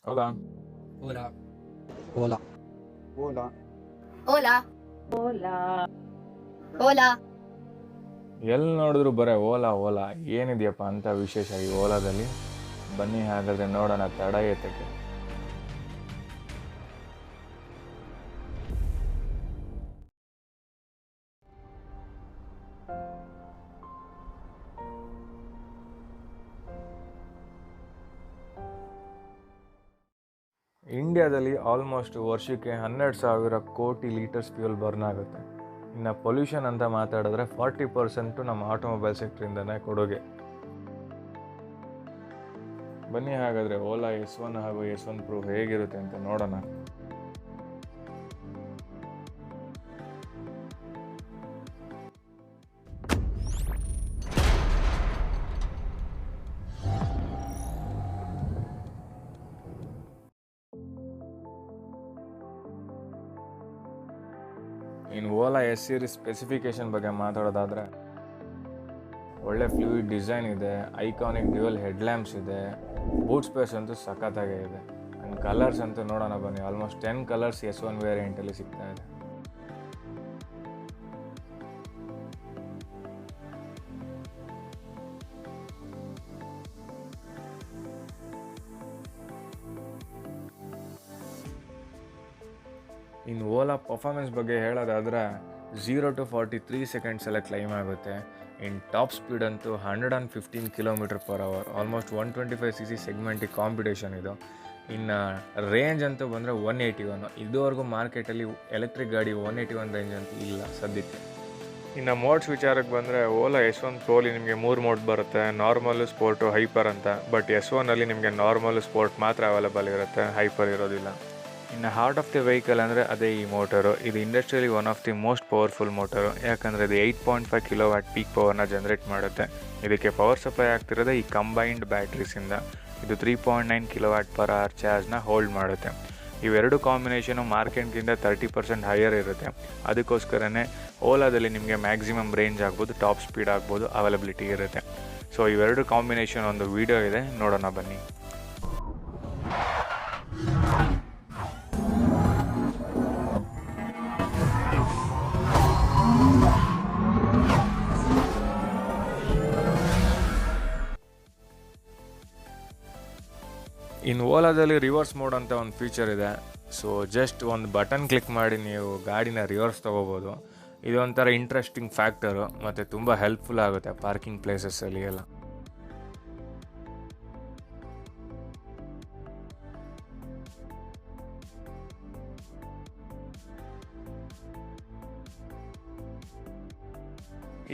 Hola. Hola. Hola. Hola. Hola, Hola. hola. ಎಲ್ಲಿ ನೋಡಿದ್ರು ಬರೇ ಓಲಾ ಓಲಾ ಏನಿದೆಯಪ್ಪ ಅಂತ ವಿಶೇಷ ಈ ಓಲಾದಲ್ಲಿ? ಬನ್ನಿ ಹಾಗಾದರೆ ನೋಡೋಣ ತಡ ಏತಕ್ಕೆ. ಇಂಡಿಯಾದಲ್ಲಿ ಆಲ್ಮೋಸ್ಟ್ ವರ್ಷಕ್ಕೆ 12,000 ಕೋಟಿ ಲೀಟರ್ಸ್ ಫ್ಯೂಯಲ್ ಬರ್ನ್ ಆಗುತ್ತೆ. ಇನ್ನು ಪೊಲ್ಯೂಷನ್ ಅಂತ ಮಾತಾಡಿದ್ರೆ 40% ನಮ್ಮ ಆಟೋಮೊಬೈಲ್ ಸೆಕ್ಟ್ರಿಂದನೇ ಕೊಡುಗೆ. ಬನ್ನಿ ಹಾಗಾದರೆ ಓಲಾ S1 ಹಾಗೂ S1 Pro ಹೇಗಿರುತ್ತೆ ಅಂತ ನೋಡೋಣ. ಇನ್ನು ಓಲಾ S ಸೀರೀಸ್ ಸ್ಪೆಸಿಫಿಕೇಶನ್ ಬಗ್ಗೆ ಮಾತಾಡೋದಾದರೆ, ಒಳ್ಳೆ ಫ್ಲೂಯಿಡ್ ಡಿಸೈನ್ ಇದೆ, ಐಕಾನಿಕ್ ಡ್ಯುಯಲ್ ಹೆಡ್ಲ್ಯಾಂಪ್ಸ್ ಇದೆ, ಬೂಟ್ ಸ್ಪೇಸ್ ಅಂತೂ ಸಖತ್ತಾಗೇ ಇದೆ. ಆ್ಯಂಡ್ ಕಲರ್ಸ್ ಅಂತೂ ನೋಡೋಣ ಬನ್ನಿ. ಆಲ್ಮೋಸ್ಟ್ 10 ಕಲರ್ಸ್ S1 ವೇರಿಯಂಟಲ್ಲಿ ಸಿಗ್ತಾ ಇದೆ. ಇನ್ನು ಓಲಾ ಪರ್ಫಾರ್ಮೆನ್ಸ್ ಬಗ್ಗೆ ಹೇಳೋದಾದರೆ 0 to 43 ಸೆಕೆಂಡ್ಸಲ್ಲೇ ಕ್ಲೈಮ್ ಆಗುತ್ತೆ. ಇನ್ನು ಟಾಪ್ ಸ್ಪೀಡ್ ಅಂತೂ 115 km/h, ಆಲ್ಮೋಸ್ಟ್ 125cc ಸೆಗ್ಮೆಂಟಿಗೆ ಕಾಂಪಿಟೇಷನ್ ಇದು. ಇನ್ನು ರೇಂಜ್ ಅಂತೂ ಬಂದರೆ 181. ಇದುವರೆಗೂ ಮಾರ್ಕೆಟಲ್ಲಿ ಎಲೆಕ್ಟ್ರಿಕ್ ಗಾಡಿ 181 ರೇಂಜ್ ಅಂತೂ ಇಲ್ಲ ಸದ್ಯಕ್ಕೆ. ಇನ್ನು ಮೋಡ್ಸ್ ವಿಚಾರಕ್ಕೆ ಬಂದರೆ ಓಲಾ S1 ಪ್ರೋಲಿ ನಿಮಗೆ 3 ಮೋಡ್ ಬರುತ್ತೆ: ನಾರ್ಮಲು, ಸ್ಪೋರ್ಟು, ಹೈಪರ್ ಅಂತ. ಬಟ್ S1ಅಲ್ಲಿ ನಿಮಗೆ ನಾರ್ಮಲು, ಸ್ಪೋರ್ಟ್ ಮಾತ್ರ ಅವೈಲೇಬಲ್ ಇರುತ್ತೆ, ಹೈಪರ್ ಇರೋದಿಲ್ಲ. ಇನ್ನು ಹಾರ್ಟ್ ಆಫ್ ದಿ ವೆಹಿಕಲ್ ಅಂದರೆ ಅದೇ ಈ ಮೋಟರು. ಇದು ಇಂಡಸ್ಟ್ರಿಯಲ್ಲಿ one of the most powerful motor, ಯಾಕಂದರೆ ಇದು 8.5 kW ಪೀಕ್ ಪವರ್ನ ಜನ್ರೇಟ್ ಮಾಡುತ್ತೆ. ಇದಕ್ಕೆ ಪವರ್ ಸಪ್ಲೈ ಆಗ್ತಿರೋದೇ ಈ ಕಂಬೈನ್ಡ್ ಬ್ಯಾಟ್ರೀಸಿಂದ. ಇದು 3.9 kWh ಚಾರ್ಜ್ನ ಹೋಲ್ಡ್ ಮಾಡುತ್ತೆ. ಇವೆರಡು ಕಾಂಬಿನೇಷನು ಮಾರ್ಕೆಟ್ಗಿಂತ 30% ಹೈಯರ್ ಇರುತ್ತೆ. ಅದಕ್ಕೋಸ್ಕರನೇ ಓಲಾದಲ್ಲಿ ನಿಮಗೆ ಮ್ಯಾಕ್ಸಿಮಮ್ ರೇಂಜ್ ಆಗ್ಬೋದು, ಟಾಪ್ ಸ್ಪೀಡ್ ಆಗ್ಬೋದು, ಅವೈಲಬಿಲಿಟಿ ಇರುತ್ತೆ. ಸೊ ಇವೆರಡು ಕಾಂಬಿನೇಷನ್ ಒಂದು ವಿಡಿಯೋ ಇದೆ, ನೋಡೋಣ ಬನ್ನಿ. ಇನ್ನು ಓಲಾದಲ್ಲಿ ರಿವರ್ಸ್ ಮೋಡ್ ಅಂತ ಒಂದು ಫೀಚರ್ ಇದೆ. ಸೊ ಜಸ್ಟ್ ಒಂದು ಬಟನ್ ಕ್ಲಿಕ್ ಮಾಡಿ ನೀವು ಗಾಡಿನ ರಿವರ್ಸ್ ತೊಗೋಬೋದು. ಇದೊಂಥರ ಇಂಟ್ರೆಸ್ಟಿಂಗ್ ಫ್ಯಾಕ್ಟರು ಮತ್ತು ತುಂಬ ಹೆಲ್ಪ್ಫುಲ್ ಆಗುತ್ತೆ ಪಾರ್ಕಿಂಗ್ ಪ್ಲೇಸಸ್ಸಲ್ಲಿ ಎಲ್ಲ.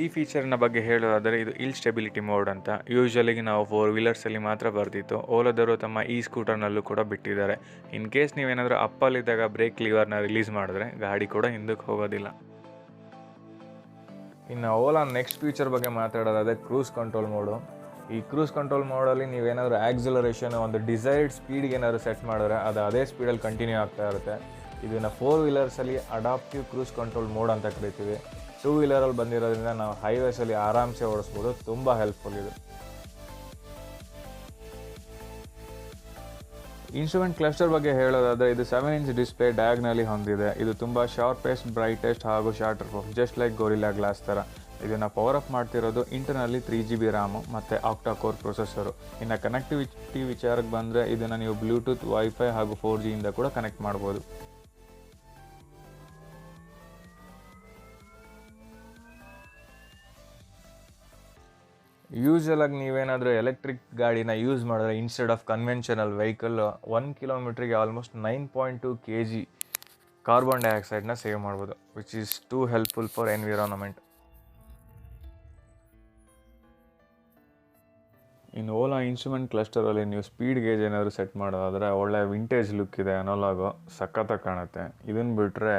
ಈ ಫೀಚರ್ನ ಬಗ್ಗೆ ಹೇಳೋದಾದರೆ ಇದು ಇಲ್ ಸ್ಟೆಬಿಲಿಟಿ ಮೋಡ್ ಅಂತ. ಯೂಶ್ವಲಿಗೆ ನಾವು 4 ವೀಲರ್ಸಲ್ಲಿ ಮಾತ್ರ ಬರ್ತಿತ್ತು. ಓಲಾದವರು ತಮ್ಮ ಈ ಸ್ಕೂಟರ್ನಲ್ಲೂ ಕೂಡ ಬಿಟ್ಟಿದ್ದಾರೆ. ಇನ್ ಕೇಸ್ ನೀವೇನಾದರೂ ಅಪ್ಪಲ್ಲಿದ್ದಾಗ ಬ್ರೇಕ್ ಲೀವರ್ನ ರಿಲೀಸ್ ಮಾಡಿದ್ರೆ ಗಾಡಿ ಕೂಡ ಹಿಂದಕ್ಕೆ ಹೋಗೋದಿಲ್ಲ. ಇನ್ನು ಓಲಾ ನೆಕ್ಸ್ಟ್ ಫೀಚರ್ ಬಗ್ಗೆ ಮಾತಾಡೋದಾದರೆ ಕ್ರೂಸ್ ಕಂಟ್ರೋಲ್ ಮೋಡು. ಈ ಕ್ರೂಸ್ ಕಂಟ್ರೋಲ್ ಮೋಡಲ್ಲಿ ನೀವೇನಾದರೂ ಆಕ್ಸಿಲರೇಷನ್ ಒಂದು ಡಿಸೈರ್ಡ್ ಸ್ಪೀಡ್ಗೆ ಏನಾದರೂ ಸೆಟ್ ಮಾಡಿದ್ರೆ ಅದು ಅದೇ ಸ್ಪೀಡಲ್ಲಿ ಕಂಟಿನ್ಯೂ ಆಗ್ತಾ ಇರುತ್ತೆ. ಇದನ್ನು 4 ವೀಲರ್ಸಲ್ಲಿ ಅಡಾಪ್ಟಿವ್ ಕ್ರೂಸ್ ಕಂಟ್ರೋಲ್ ಮೋಡ್ ಅಂತ ಕರಿತೀವಿ. 2 ವೀಲರಲ್ಲಿ ಬಂದಿರೋದ್ರಿಂದ ನಾವು ಹೈವೇಸಲ್ಲಿ ಆರಾಮ್ಸೆ ಓಡಿಸ್ಬೋದು. ತುಂಬ ಹೆಲ್ಪ್ಫುಲ್ ಇದು. ಇನ್ಸ್ಟ್ರೂಮೆಂಟ್ ಕ್ಲಸ್ಟರ್ ಬಗ್ಗೆ ಹೇಳೋದಾದರೆ ಇದು 7 ಇಂಚ್ ಡಿಸ್ಪ್ಲೇ ಡಯಾಗ್ನಲಿ ಹೊಂದಿದೆ. ಇದು ತುಂಬ ಶಾರ್ಪೆಸ್ಟ್, ಬ್ರೈಟೆಸ್ಟ್ ಹಾಗೂ shorter proof, just like gorilla glass ಥರ. ಇದನ್ನು ಪವರ್ ಅಪ್ ಮಾಡ್ತಿರೋದು ಇಂಟರ್ನಲ್ಲಿ 3GB ರ್ಯಾಮು ಮತ್ತು ಆಕ್ಟಾ ಕೋರ್ ಪ್ರೊಸೆಸರು. ಇನ್ನು ಕನೆಕ್ಟಿವಿಟಿ ವಿಚಾರಕ್ಕೆ ಬಂದರೆ ಇದನ್ನು ನೀವು ಬ್ಲೂಟೂತ್, ವೈಫೈ ಹಾಗೂ 4G ಇಂದ ಕೂಡ ಕನೆಕ್ಟ್ ಮಾಡ್ಬೋದು. ಯೂಶ್ವಲಾಗಿ ನೀವೇನಾದರೂ ಎಲೆಕ್ಟ್ರಿಕ್ ಗಾಡಿನ ಯೂಸ್ ಮಾಡಿದ್ರೆ ಇನ್ಸ್ಟೆಡ್ ಆಫ್ ಕನ್ವೆನ್ಷನಲ್ ವೆಹಿಕಲ್ 1 ಕಿಲೋಮೀಟ್ರಿಗೆ ಆಲ್ಮೋಸ್ಟ್ 9.2 kg ಕಾರ್ಬನ್ ಡೈಆಕ್ಸೈಡ್ನ ಸೇವ್ ಮಾಡ್ಬೋದು, which is two helpful for environment. ಇನ್ನು ಓಲಾ ಇನ್ಸ್ಟ್ರೂಮೆಂಟ್ ಕ್ಲಸ್ಟರಲ್ಲಿ ನೀವು ಸ್ಪೀಡ್ ಗೇಜ್ ಏನಾದರೂ ಸೆಟ್ ಮಾಡೋದಾದರೆ ಒಳ್ಳೆ ವಿಂಟೇಜ್ ಲುಕ್ ಇದೆ, ಅನಲಾಗು ಸಖತ್ತಾಗಿ ಕಾಣುತ್ತೆ. ಇದನ್ನು ಬಿಟ್ಟರೆ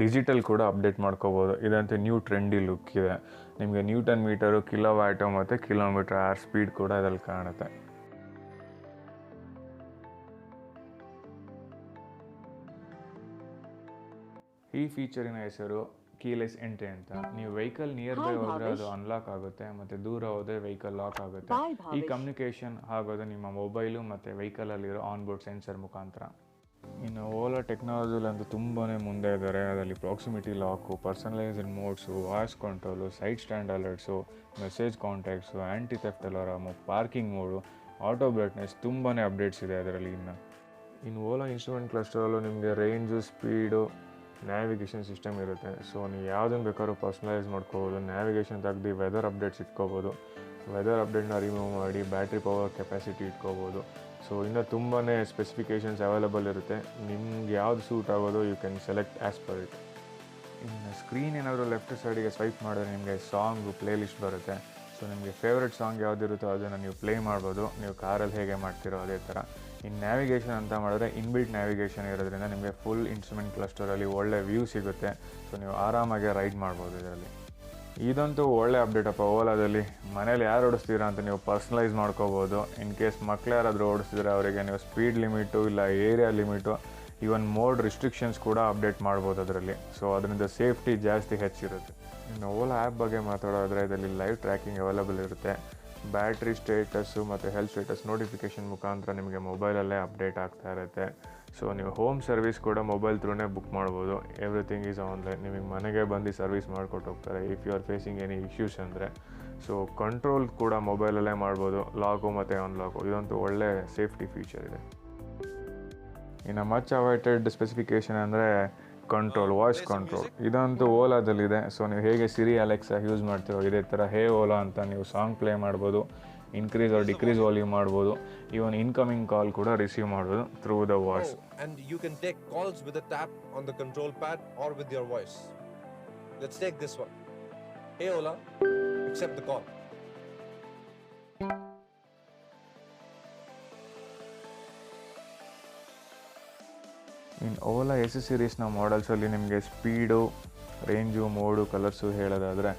ಡಿಜಿಟಲ್ ಕೂಡ ಅಪ್ಡೇಟ್ ಮಾಡ್ಕೋಬೋದು. ಇದಂತೂ ನ್ಯೂ ಟ್ರೆಂಡಿ ಲುಕ್ ಇದೆ. ನಿಮಗೆ ನ್ಯೂಟನ್ ಮೀಟರು, ಕಿಲೋವ್ಯಾಟು ಮತ್ತು km/h ಸ್ಪೀಡ್ ಕೂಡ ಇದರಲ್ಲಿ ಕಾಣುತ್ತೆ. ಈ ಫೀಚರಿನ ಹೆಸರು ಕೀಲೆಸ್ ಎಂಟ್ರಿ ಅಂತ. ನೀವು ವೆಹಿಕಲ್ ನಿಯರ್ ಬೈ ಹೋದರೆ ಅದು ಅನ್ಲಾಕ್ ಆಗುತ್ತೆ, ಮತ್ತು ದೂರ ಹೋದರೆ ವೆಹಿಕಲ್ ಲಾಕ್ ಆಗುತ್ತೆ. ಈ ಕಮ್ಯುನಿಕೇಷನ್ ಆಗೋದು ನಿಮ್ಮ ಮೊಬೈಲು ಮತ್ತು ವೆಹಿಕಲಲ್ಲಿರೋ ಆನ್ಬೋರ್ಡ್ ಸೆನ್ಸರ್ ಮುಖಾಂತರ. ಇನ್ನು ಓಲಾ ಟೆಕ್ನಾಲಜಿಲಂತೂ ತುಂಬಾ ಮುಂದೆ ಇದ್ದಾರೆ. ಅದರಲ್ಲಿ proximity lock, personalised modes, voice control, side stand alerts, message contacts, anti theft alarm, parking mode, auto brightness, ತುಂಬಾ ಅಪ್ಡೇಟ್ಸ್ ಇದೆ ಅದರಲ್ಲಿ. ಇನ್ನು ಓಲಾ ಇನ್ಸ್ಟ್ರೂಮೆಂಟ್ ಕ್ಲಸ್ಟರಲ್ಲೂ ನಿಮಗೆ ರೇಂಜು, ಸ್ಪೀಡು, ನ್ಯಾವಿಗೇಷನ್ ಸಿಸ್ಟಮ್ ಇರುತ್ತೆ. ಸೊ ನೀವು ಯಾವುದನ್ನು ಬೇಕಾದ್ರೂ ಪರ್ಸನಲೈಸ್ ಮಾಡ್ಕೋಬೋದು. ನ್ಯಾವಿಗೇಷನ್ ತೆಗ್ದು ವೆದರ್ ಅಪ್ಡೇಟ್ಸ್ ಇಟ್ಕೋಬೋದು. ವೆದರ್ ಅಪ್ಡೇಟ್ನ ರಿಮೂವ್ ಮಾಡಿ ಬ್ಯಾಟ್ರಿ ಪವರ್ ಕೆಪಾಸಿಟಿ ಇಟ್ಕೋಬೋದು. ಸೊ ಇನ್ನೂ ತುಂಬಾ ಸ್ಪೆಸಿಫಿಕೇಷನ್ಸ್ ಅವೈಲಬಲ್ ಇರುತ್ತೆ. ನಿಮ್ಗೆ ಯಾವುದು ಸೂಟ್ ಆಗೋದು you can select as per it. ಇನ್ನು ಸ್ಕ್ರೀನ್ ಏನಾದರೂ ಲೆಫ್ಟ್ ಸೈಡಿಗೆ ಸ್ವೈಪ್ ಮಾಡಿದ್ರೆ ನಿಮಗೆ ಸಾಂಗು ಪ್ಲೇ ಲಿಸ್ಟ್ ಬರುತ್ತೆ. ಸೊ ನಿಮಗೆ ಫೇವ್ರೆಟ್ ಸಾಂಗ್ ಯಾವುದಿರುತ್ತೋ ಅದನ್ನು ನೀವು ಪ್ಲೇ ಮಾಡ್ಬೋದು, ನೀವು ಕಾರಲ್ಲಿ ಹೇಗೆ ಮಾಡ್ತೀರೋ ಅದೇ ಥರ. ಇನ್ನು ನ್ಯಾವಿಗೇಷನ್ ಅಂತ ಮಾಡಿದ್ರೆ ಇನ್ಬಿಲ್ಟ್ ನ್ಯಾವಿಗೇಷನ್ ಇರೋದ್ರಿಂದ ನಿಮಗೆ ಫುಲ್ ಇನ್ಸ್ಟ್ರೂಮೆಂಟ್ ಕ್ಲಸ್ಟರಲ್ಲಿ ಒಳ್ಳೆ ವ್ಯೂ ಸಿಗುತ್ತೆ. ಸೊ ನೀವು ಆರಾಮಾಗಿ ರೈಡ್ ಮಾಡ್ಬೋದು ಇದರಲ್ಲಿ. ಇದಂತೂ ಒಳ್ಳೆ ಅಪ್ಡೇಟ್ ಅಪ್ಪ ಓಲಾದಲ್ಲಿ. ಮನೇಲಿ ಯಾರು ಓಡಿಸ್ತೀರಾ ಅಂತ ನೀವು ಪರ್ಸ್ನಲೈಸ್ ಮಾಡ್ಕೋಬೋದು. ಇನ್ ಕೇಸ್ ಮಕ್ಳು ಯಾರಾದರೂ ಓಡಿಸಿದ್ರೆ ಅವರಿಗೆ ನೀವು ಸ್ಪೀಡ್ ಲಿಮಿಟು ಇಲ್ಲ area limit, even mode restrictions ಕೂಡ ಅಪ್ಡೇಟ್ ಮಾಡ್ಬೋದು ಅದರಲ್ಲಿ. ಸೊ ಅದರಿಂದ ಸೇಫ್ಟಿ ಜಾಸ್ತಿ ಹೆಚ್ಚಿರುತ್ತೆ. ಇನ್ನು ಓಲಾ ಆ್ಯಪ್ ಬಗ್ಗೆ ಮಾತಾಡೋದ್ರೆ ಇದರಲ್ಲಿ ಲೈವ್ ಟ್ರ್ಯಾಕಿಂಗ್ ಅವೈಲಬಲ್ ಇರುತ್ತೆ. ಬ್ಯಾಟ್ರಿ ಸ್ಟೇಟಸ್ಸು ಮತ್ತು ಹೆಲ್ತ್ ಸ್ಟೇಟಸ್ ನೋಟಿಫಿಕೇಷನ್ ಮುಖಾಂತರ ನಿಮಗೆ ಮೊಬೈಲಲ್ಲೇ ಅಪ್ಡೇಟ್ ಆಗ್ತಾ ಇರುತ್ತೆ. ಸೊ ನೀವು ಹೋಮ್ ಸರ್ವಿಸ್ ಕೂಡ ಮೊಬೈಲ್ ಥ್ರೂನೇ ಬುಕ್ ಮಾಡ್ಬೋದು. Everything is online. ನಿಮಗೆ ಮನೆಗೆ ಬಂದು ಸರ್ವಿಸ್ ಮಾಡಿಕೊಟ್ಟು ಹೋಗ್ತಾರೆ if you are facing any issues ಅಂದರೆ. ಸೊ ಕಂಟ್ರೋಲ್ ಕೂಡ ಮೊಬೈಲಲ್ಲೇ ಮಾಡ್ಬೋದು, ಲಾಕು ಮತ್ತು ಅನ್ಲಾಕು. ಇದಂತೂ ಒಳ್ಳೆ ಸೇಫ್ಟಿ ಫೀಚರ್ ಇದೆ. ಇನ್ನು ಮಚ್ ಅವೈಟೆಡ್ ಸ್ಪೆಸಿಫಿಕೇಷನ್ ಅಂದರೆ ಕಂಟ್ರೋಲ್, ವಾಯ್ಸ್ ಕಂಟ್ರೋಲ್. ಇದಂತೂ ಓಲಾದಲ್ಲಿದೆ. ಸೊ ನೀವು ಹೇಗೆ ಸಿರಿ ಅಲೆಕ್ಸಾ ಯೂಸ್ ಮಾಡ್ತೀರೋ ಇದೇ ಥರ ಹೇ ಓಲಾ ಅಂತ ನೀವು ಸಾಂಗ್ ಪ್ಲೇ ಮಾಡ್ಬೋದು, ಇನ್ಕ್ರೀಸ್ ಆರ್ ಡಿಕ್ರೀಸ್ ವಾಲ್ಯೂಮ್ ಮಾಡ್ಬೋದು, ಈವನ್ ಇನ್ಕಮಿಂಗ್ ಕಾಲ್ ಕೂಡ ರಿಸೀವ್ ಮಾಡ್ಬೋದು through the voice. And you can take calls with a tap on the control pad or with your voice. Let's take this one. Hey Ola, accept the call. ಇನ್ನು Ola S ಸೀರೀಸ್ನ ಮಾಡೆಲ್ಸಲ್ಲಿ ನಿಮಗೆ speed, range, mode, colours ಹೇಳೋದಾದರೆ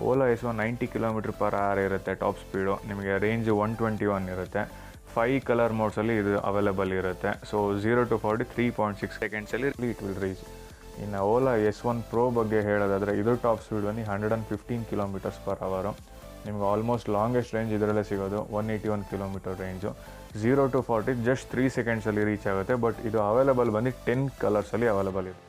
Ola S1 90 km/h ಇರುತ್ತೆ top speed. ನಿಮಗೆ range 121 ಇರುತ್ತೆ. 5 colour ಮೋಡ್ಸಲ್ಲಿ ಇದು available ಇರುತ್ತೆ. So 0 to 40 3.6 ಸೆಕೆಂಡ್ಸಲ್ಲಿ it will reach. ಇನ್ನು ಓಲಾ S1 Pro ಬಗ್ಗೆ ಹೇಳೋದಾದರೆ ಇದು ಟಾಪ್ ಸ್ಪೀಡ್ ಬಂದು 115 km/h. ನಿಮ್ಗೆ ಆಲ್ಮೋಸ್ಟ್ ಲಾಂಗೆಸ್ಟ್ ರೇಂಜ್ ಇದರಲ್ಲೇ ಸಿಗೋದು 181 km ರೇಂಜು. 0 to 40 ಜಸ್ಟ್ 3 ಸೆಕೆಂಡ್ಸಲ್ಲಿ ರೀಚ್ ಆಗುತ್ತೆ. ಬಟ್ ಇದು ಅವೈಲೇಬಲ್ ಬಂದು 10 ಕಲರ್ಸಲ್ಲಿ ಅವೈಲೇಬಲ್ ಇದೆ.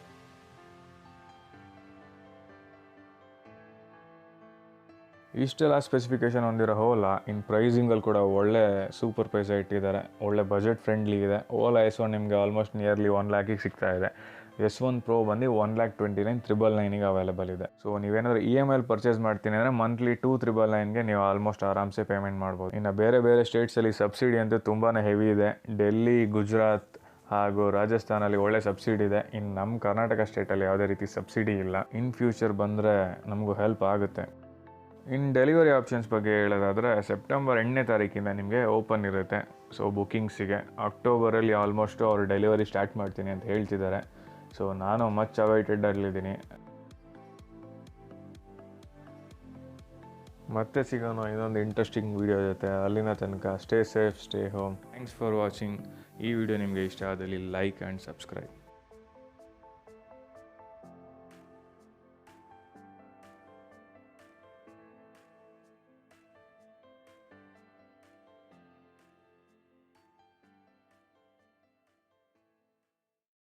ಇಷ್ಟೆಲ್ಲ ಸ್ಪೆಸಿಫಿಕೇಷನ್ ಹೊಂದಿರೋ ಓಲಾ ಇನ್ ಪ್ರೈಸಿಂಗಲ್ಲಿ ಕೂಡ ಒಳ್ಳೆ ಸೂಪರ್ ಪ್ರೈಸ್ ಇಟ್ಟಿದ್ದಾರೆ. ಒಳ್ಳೆ ಬಜೆಟ್ ಫ್ರೆಂಡ್ಲಿ ಇದೆ. ಓಲಾ S1 ನಿಮಗೆ ಆಲ್ಮೋಸ್ಟ್ ನಿಯರ್ಲಿ 1 lakhಗೆ ಸಿಗ್ತಾ ಇದೆ. S1 Pro ಬಂದು 1,29,999ಗೆ ಅವೈಲೇಬಲ್ ಇದೆ. ಸೊ ನೀವೇನಾದರೂ EMI ಪರ್ಚೇಸ್ ಮಾಡ್ತೀನಿ ಅಂದರೆ ಮಂತ್ಲಿ 2,999ಗೆ ನೀವು ಆಲ್ಮೋಸ್ಟ್ ಆರಾಮ್ಸೆ ಪೇಮೆಂಟ್ ಮಾಡ್ಬೋದು. ಇನ್ನು ಬೇರೆ ಬೇರೆ ಸ್ಟೇಟ್ಸಲ್ಲಿ ಸಬ್ಸಿಡಿ ಅಂತೂ ತುಂಬಾ ಹೆವಿ ಇದೆ. ಡೆಲ್ಲಿ, ಗುಜರಾತ್ ಹಾಗೂ ರಾಜಸ್ಥಾನಲ್ಲಿ ಒಳ್ಳೆ ಸಬ್ಸಿಡಿ ಇದೆ. ಇನ್ನು ನಮ್ಮ ಕರ್ನಾಟಕ ಸ್ಟೇಟಲ್ಲಿ ಯಾವುದೇ ರೀತಿ ಸಬ್ಸಿಡಿ ಇಲ್ಲ. ಇನ್ ಫ್ಯೂಚರ್ ಬಂದರೆ ನಮಗೂ ಹೆಲ್ಪ್ ಆಗುತ್ತೆ. ಇನ್ನು ಡೆಲಿವರಿ ಆಪ್ಷನ್ಸ್ ಬಗ್ಗೆ ಹೇಳೋದಾದರೆ ಸೆಪ್ಟೆಂಬರ್ 8ನೇ ತಾರೀಕಿಂದ ನಿಮಗೆ ಓಪನ್ ಇರುತ್ತೆ. ಸೊ ಬುಕ್ಕಿಂಗ್ಸಿಗೆ ಅಕ್ಟೋಬರಲ್ಲಿ ಆಲ್ಮೋಸ್ಟು ಅವರು ಡೆಲಿವರಿ ಸ್ಟಾರ್ಟ್ ಮಾಡ್ತೀನಿ ಅಂತ ಹೇಳ್ತಿದ್ದಾರೆ. ಸೊ ನಾನು ಮಚ್ ಅವೈಟೆಡಲ್ಲಿದ್ದೀನಿ. ಮತ್ತೆ ಸಿಗೋಣ ಇನ್ನೊಂದು ಇಂಟ್ರೆಸ್ಟಿಂಗ್ ವೀಡಿಯೋ ಜೊತೆ. ಅಲ್ಲಿನ ತನಕ stay safe, stay home. Thanks for watching. ಈ ವಿಡಿಯೋ ನಿಮಗೆ ಇಷ್ಟ ಆದಲ್ಲಿ ಲೈಕ್ ಆ್ಯಂಡ್ ಸಬ್ಸ್ಕ್ರೈಬ್.